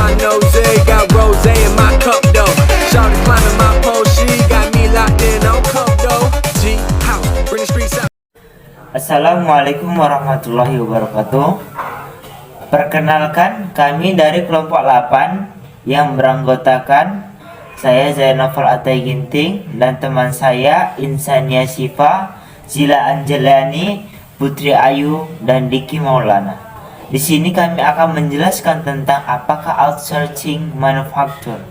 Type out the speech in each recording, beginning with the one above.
my nose, got rose in my cup though. Shawty climbing my pole, she got me locked in on cup though. G house, bring the streets out. Assalamualaikum warahmatullahi wabarakatuh. Perkenalkan, kami dari kelompok 8 yang beranggotakan saya Zainal Atai Ginting dan teman saya Insania Syifa, Zila Angelani, Putri Ayu, dan Diki Maulana. Di sini kami akan menjelaskan tentang apakah outsourcing manufaktur,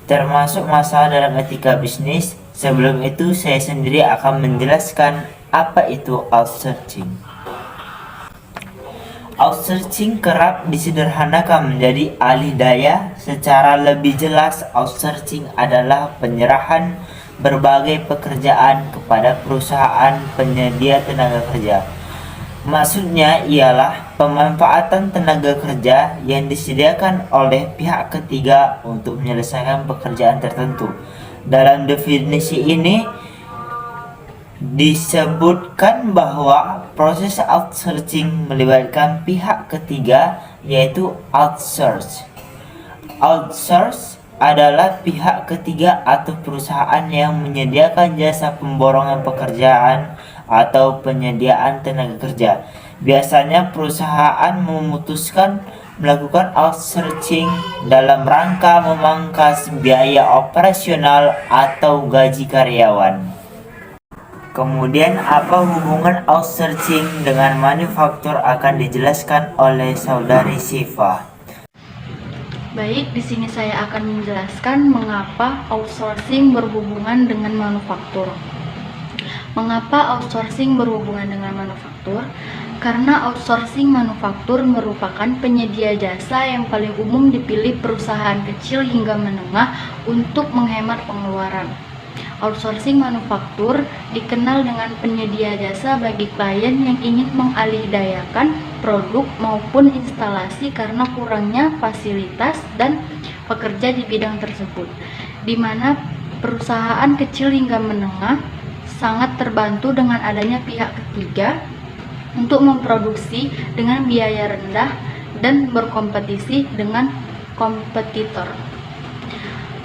termasuk masalah dalam etika bisnis. Sebelum itu, saya sendiri akan menjelaskan apa itu outsourcing. Outsourcing kerap disederhanakan menjadi alih daya. Secara lebih jelas, outsourcing adalah penyerahan berbagai pekerjaan kepada perusahaan penyedia tenaga kerja. Maksudnya ialah pemanfaatan tenaga kerja yang disediakan oleh pihak ketiga untuk menyelesaikan pekerjaan tertentu. Dalam definisi ini disebutkan bahwa proses outsourcing melibatkan pihak ketiga, yaitu outsource. Outsource adalah pihak ketiga atau perusahaan yang menyediakan jasa pemborongan pekerjaan atau penyediaan tenaga kerja. Biasanya perusahaan memutuskan melakukan outsourcing dalam rangka memangkas biaya operasional atau gaji karyawan. Kemudian, apa hubungan outsourcing dengan manufaktur akan dijelaskan oleh saudari Syifa. Baik, di sini saya akan menjelaskan mengapa outsourcing berhubungan dengan manufaktur. Mengapa outsourcing berhubungan dengan manufaktur? Karena outsourcing manufaktur merupakan penyedia jasa yang paling umum dipilih perusahaan kecil hingga menengah untuk menghemat pengeluaran. Outsourcing manufaktur dikenal dengan penyedia jasa bagi klien yang ingin mengalihdayakan produk maupun instalasi karena kurangnya fasilitas dan pekerja di bidang tersebut, di mana perusahaan kecil hingga menengah sangat terbantu dengan adanya pihak ketiga untuk memproduksi dengan biaya rendah dan berkompetisi dengan kompetitor.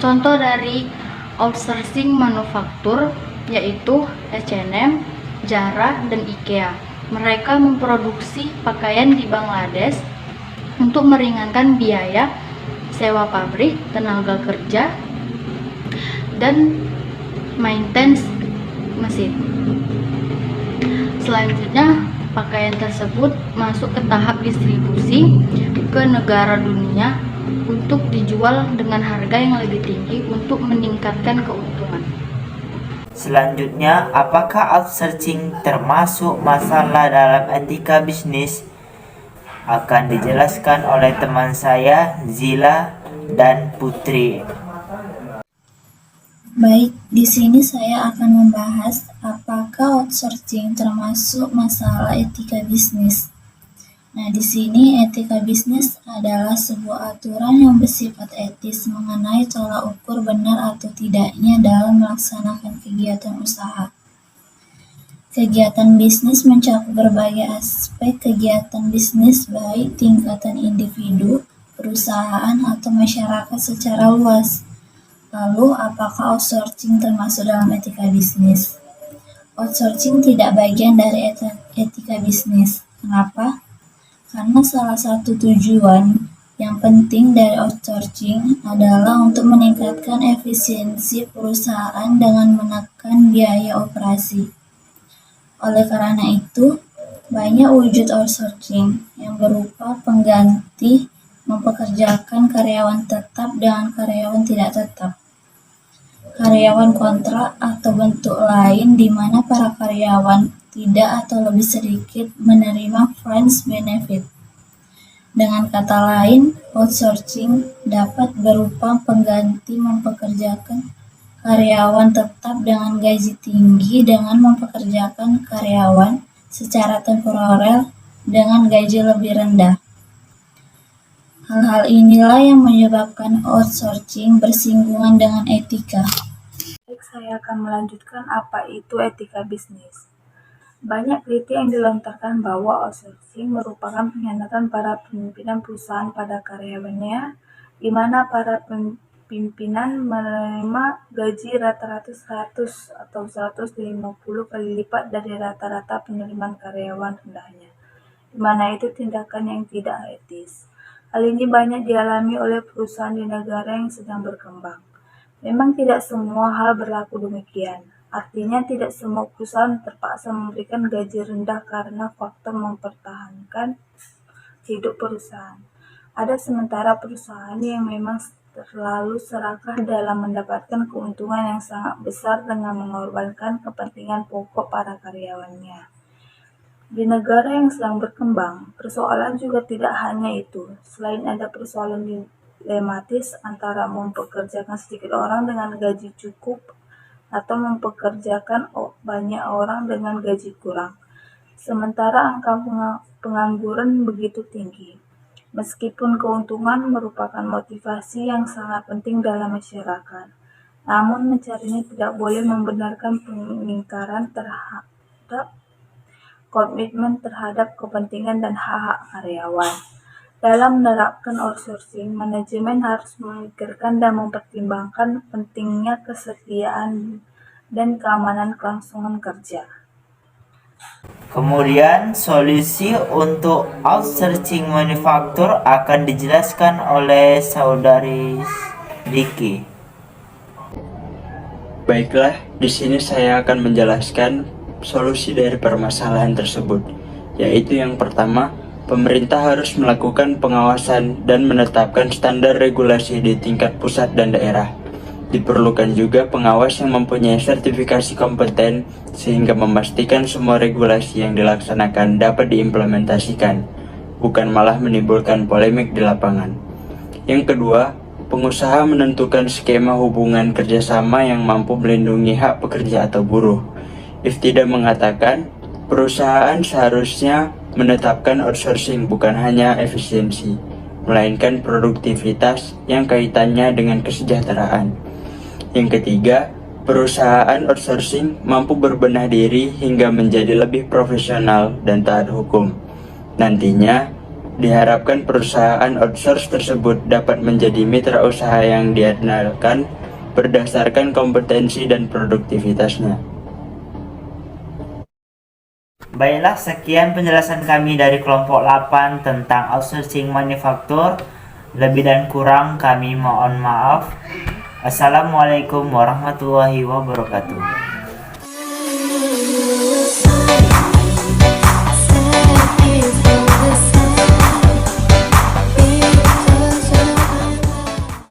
Contoh dari outsourcing manufaktur yaitu H&M, Zara, dan IKEA. Mereka memproduksi pakaian di Bangladesh untuk meringankan biaya sewa pabrik, tenaga kerja, dan maintenance mesin. Selanjutnya, pakaian tersebut masuk ke tahap distribusi ke negara dunia untuk dijual dengan harga yang lebih tinggi untuk meningkatkan keuntungan. Selanjutnya, apakah outsourcing termasuk masalah dalam etika bisnis? Akan dijelaskan oleh teman saya Zila dan Putri. Baik, di sini saya akan membahas apakah outsourcing termasuk masalah etika bisnis. Nah, di sini etika bisnis adalah sebuah aturan yang bersifat etis mengenai tolak ukur benar atau tidaknya dalam melaksanakan kegiatan usaha. Kegiatan bisnis mencakup berbagai aspek kegiatan bisnis baik tingkatan individu, perusahaan, atau masyarakat secara luas. Lalu, apakah outsourcing termasuk dalam etika bisnis? Outsourcing tidak bagian dari etika bisnis. Kenapa? Karena salah satu tujuan yang penting dari outsourcing adalah untuk meningkatkan efisiensi perusahaan dengan menekan biaya operasi. Oleh karena itu, banyak wujud outsourcing yang berupa pengganti mempekerjakan karyawan tetap dengan karyawan tidak tetap, karyawan kontrak, atau bentuk lain di mana para karyawan tidak atau lebih sedikit menerima fringe benefit. Dengan kata lain, outsourcing dapat berupa pengganti mempekerjakan karyawan tetap dengan gaji tinggi dengan mempekerjakan karyawan secara temporer dengan gaji lebih rendah. Hal-hal inilah yang menyebabkan outsourcing bersinggungan dengan etika. Saya akan melanjutkan apa itu etika bisnis. Banyak kritik yang dilontarkan bahwa outsourcing merupakan pengkhianatan para pimpinan perusahaan pada karyawannya, di mana para pimpinan menerima gaji rata-rata 100 atau 150 kali lipat dari rata-rata penerimaan karyawan rendahnya, di mana itu tindakan yang tidak etis. Hal ini banyak dialami oleh perusahaan di negara yang sedang berkembang. Memang tidak semua hal berlaku demikian. Artinya tidak semua perusahaan terpaksa memberikan gaji rendah karena faktor mempertahankan hidup perusahaan. Ada sementara perusahaan yang memang terlalu serakah dalam mendapatkan keuntungan yang sangat besar dengan mengorbankan kepentingan pokok para karyawannya. Di negara yang sedang berkembang, persoalan juga tidak hanya itu. Selain ada persoalan dilematis antara mempekerjakan sedikit orang dengan gaji cukup atau mempekerjakan banyak orang dengan gaji kurang. Sementara angka pengangguran begitu tinggi. Meskipun keuntungan merupakan motivasi yang sangat penting dalam masyarakat, namun mencarinya tidak boleh membenarkan pengingkaran terhadap komitmen terhadap kepentingan dan hak-hak karyawan. Dalam menerapkan outsourcing, manajemen harus memikirkan dan mempertimbangkan pentingnya kesetiaan dan keamanan kelangsungan kerja. Kemudian, solusi untuk outsourcing manufaktur akan dijelaskan oleh saudari Diki. Baiklah, di sini saya akan menjelaskan solusi dari permasalahan tersebut, yaitu yang pertama, pemerintah harus melakukan pengawasan dan menetapkan standar regulasi di tingkat pusat dan daerah. Diperlukan juga pengawas yang mempunyai sertifikasi kompeten sehingga memastikan semua regulasi yang dilaksanakan dapat diimplementasikan, bukan malah menimbulkan polemik di lapangan. Yang kedua, pengusaha menentukan skema hubungan kerjasama yang mampu melindungi hak pekerja atau buruh. Iftida mengatakan, perusahaan seharusnya menetapkan outsourcing bukan hanya efisiensi, melainkan produktivitas yang kaitannya dengan kesejahteraan. Yang ketiga, perusahaan outsourcing mampu berbenah diri hingga menjadi lebih profesional dan taat hukum. Nantinya, diharapkan perusahaan outsource tersebut dapat menjadi mitra usaha yang diandalkan berdasarkan kompetensi dan produktivitasnya. Baiklah, sekian penjelasan kami dari kelompok 8 tentang outsourcing manufaktur. Lebih dan kurang kami mohon maaf. Assalamualaikum warahmatullahi wabarakatuh.